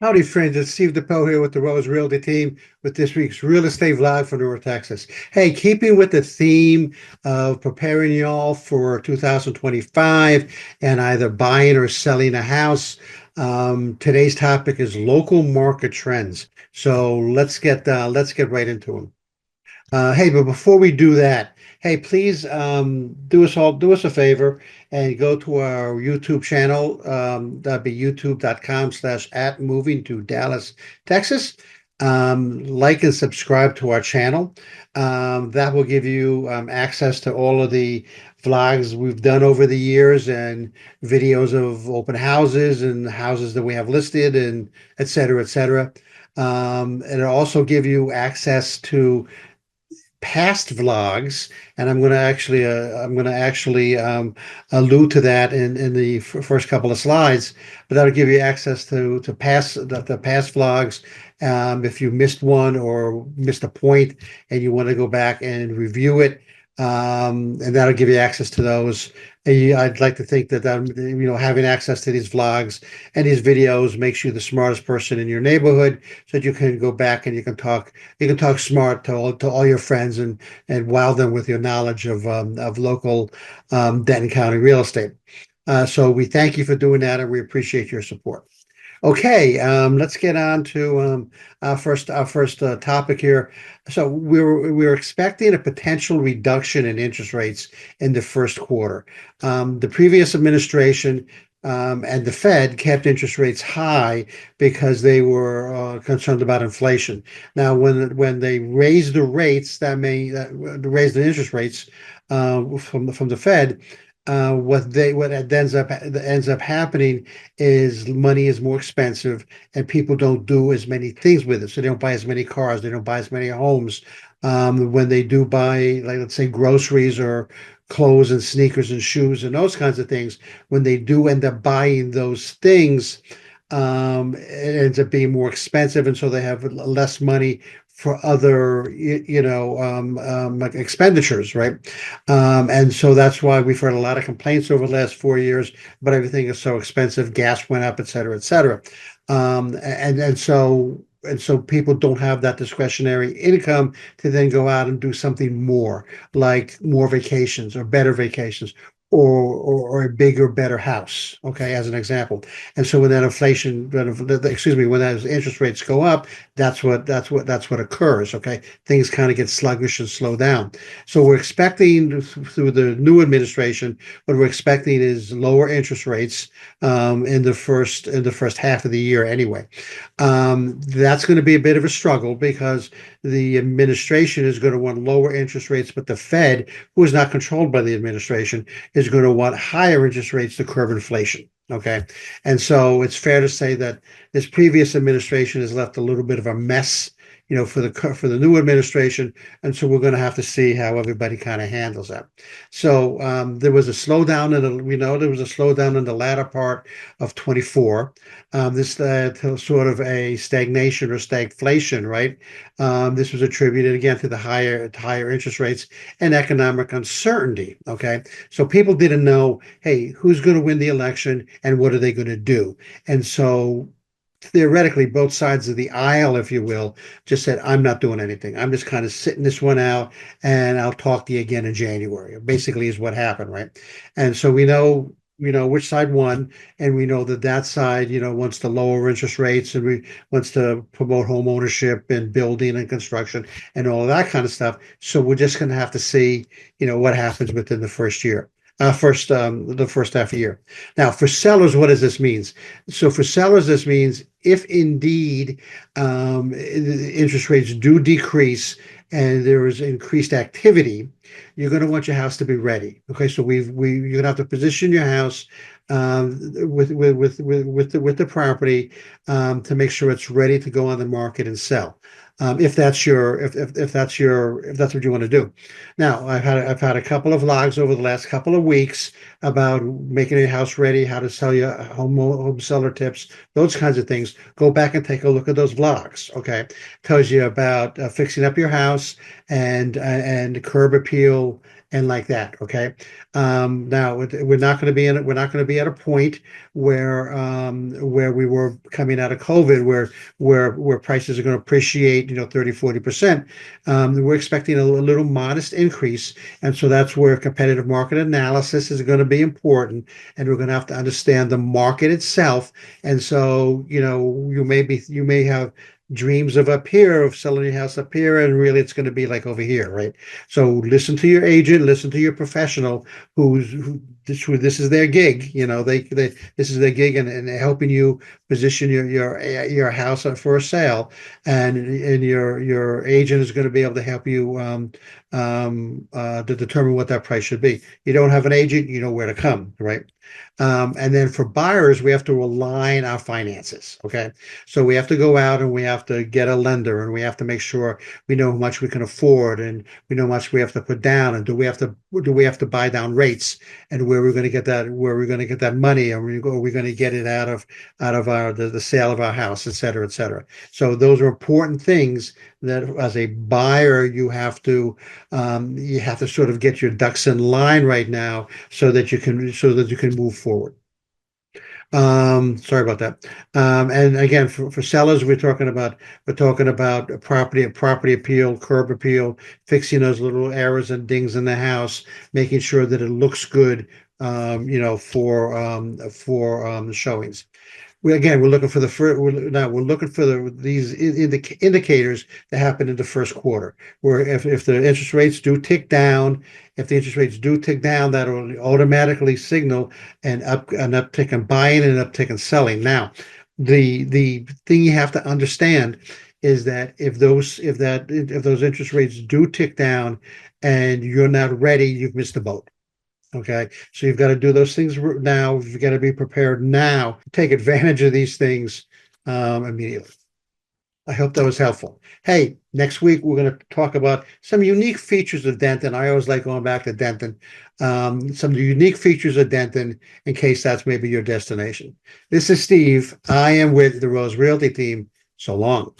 Howdy, friends. It's Steve DePoe here with the Rose Realty Team with this week's Real Estate Vlog from North Texas. Hey, keeping with the theme of preparing y'all for 2025 and either buying or selling a house, today's topic is local market trends. So let's get right into them. Hey, but before we do that, hey, please do us a favor and go to our YouTube channel. That'd be youtube.com/ at moving to Dallas, Texas. Like and subscribe to our channel. That will give you access to all of the vlogs we've done over the years and videos of open houses and houses that we have listed and et cetera, et cetera. And it'll also give you access to past vlogs, and I'm going to actually allude to that in the first couple of slides. But that'll give you access to the past vlogs. If you missed one or missed a point and you want to go back and review it, and that'll give you access to those. I'd like to think that having access to these vlogs and these videos makes you the smartest person in your neighborhood, so that you can go back and you can talk smart to all your friends and wow them with your knowledge of local Denton County real estate. So we thank you for doing that, and we appreciate your support. Okay, let's get on to our first topic here. So we're expecting a potential reduction in interest rates in the first quarter. The previous administration and the Fed kept interest rates high because they were concerned about inflation. Now, when they raised the rates, raise the interest rates from the Fed. What ends up happening is money is more expensive and people don't do as many things with it. So they don't buy as many cars, they don't buy as many homes. When they do buy, like, let's say, groceries or clothes and sneakers and shoes and those kinds of things, when they do end up buying those things, it ends up being more expensive, and so they have less money for other, like expenditures, right? And so that's why we've heard a lot of complaints over the last 4 years, but everything is so expensive. Gas went up, et cetera, et cetera. And so people don't have that discretionary income to then go out and do something more, like more vacations or better vacations, or a bigger, better house. Okay, as an example. And so when that inflation, when those interest rates go up, that's what occurs. Okay, things kind of get sluggish and slow down. So we're expecting through the new administration, what we're expecting is lower interest rates in the first half of the year anyway. That's going to be a bit of a struggle because the administration is going to want lower interest rates, but the Fed, who is not controlled by the administration, is going to want higher interest rates to curb inflation. Okay. And so it's fair to say that this previous administration has left a little bit of a mess, for the new administration. And so we're going to have to see how everybody kind of handles that. So there was a slowdown there was a slowdown in the latter part of 24. This led to sort of a stagnation or stagflation, right? This was attributed again to the higher interest rates and economic uncertainty. Okay, so people didn't know, hey, who's going to win the election and what are they going to do? And so theoretically, both sides of the aisle, if you will, just said, I'm not doing anything. I'm just kind of sitting this one out, and I'll talk to you again in January. Basically is what happened, right? And so we know which side won, and we know that side, wants to lower interest rates, and wants to promote home ownership and building and construction and all of that kind of stuff. So we're just going to have to see, what happens within the first year. The first half of the year. Now, for sellers, what does this mean? So for sellers, this means if indeed interest rates do decrease and there is increased activity, you're going to want your house to be ready. Okay, so you're going to have to position your house with the property to make sure it's ready to go on the market and sell. If that's what you want to do. Now, I've had a couple of vlogs over the last couple of weeks about making a house ready, how to sell your home seller tips, those kinds of things. Go back and take a look at those vlogs. Okay, tells you about fixing up your house and curb appeal and like that. Okay. Now we're not going to be we're not going to be at a point where we were coming out of COVID, where prices are going to appreciate, 30, 40%. We're expecting a little modest increase. And so that's where competitive market analysis is going to be important. And we're going to have to understand the market itself. And so, you may have dreams of up here, of selling your house up here, and really it's going to be like over here, right? So listen to your agent, listen to your professional this is their gig. They this is their gig, and helping you position your house up for a sale, and your agent is going to be able to help you to determine what that price should be. You don't have an agent, you know where to come, right? And then for buyers, we have to align our finances. Okay. So we have to go out and we have to get a lender, and we have to make sure we know how much we can afford, and we know how much we have to put down, and do we have to buy down rates, and where we're going to get that money, and are we going to get it out of the sale of our house, et cetera, et cetera. So those are important things that as a buyer you have to sort of get your ducks in line right now so that you can move forward. Sorry about that. And again, for sellers, we're talking about property appeal, curb appeal, fixing those little errors and dings in the house, making sure that it looks good, for showings. We're looking for we're looking for these indicators that happen in the first quarter, where if the interest rates do tick down, that will automatically signal an uptick in buying and an uptick in selling. Now, the thing you have to understand is that if those interest rates do tick down and you're not ready, you've missed the boat. Okay, so you've got to do those things now. You've got to be prepared now. Take advantage of these things immediately. I hope that was helpful. Hey, next week we're going to talk about some unique features of Denton. I always like going back to Denton. Some of the unique features of Denton, in case that's maybe your destination. This is Steve. I am with the Rose Realty Team. So long.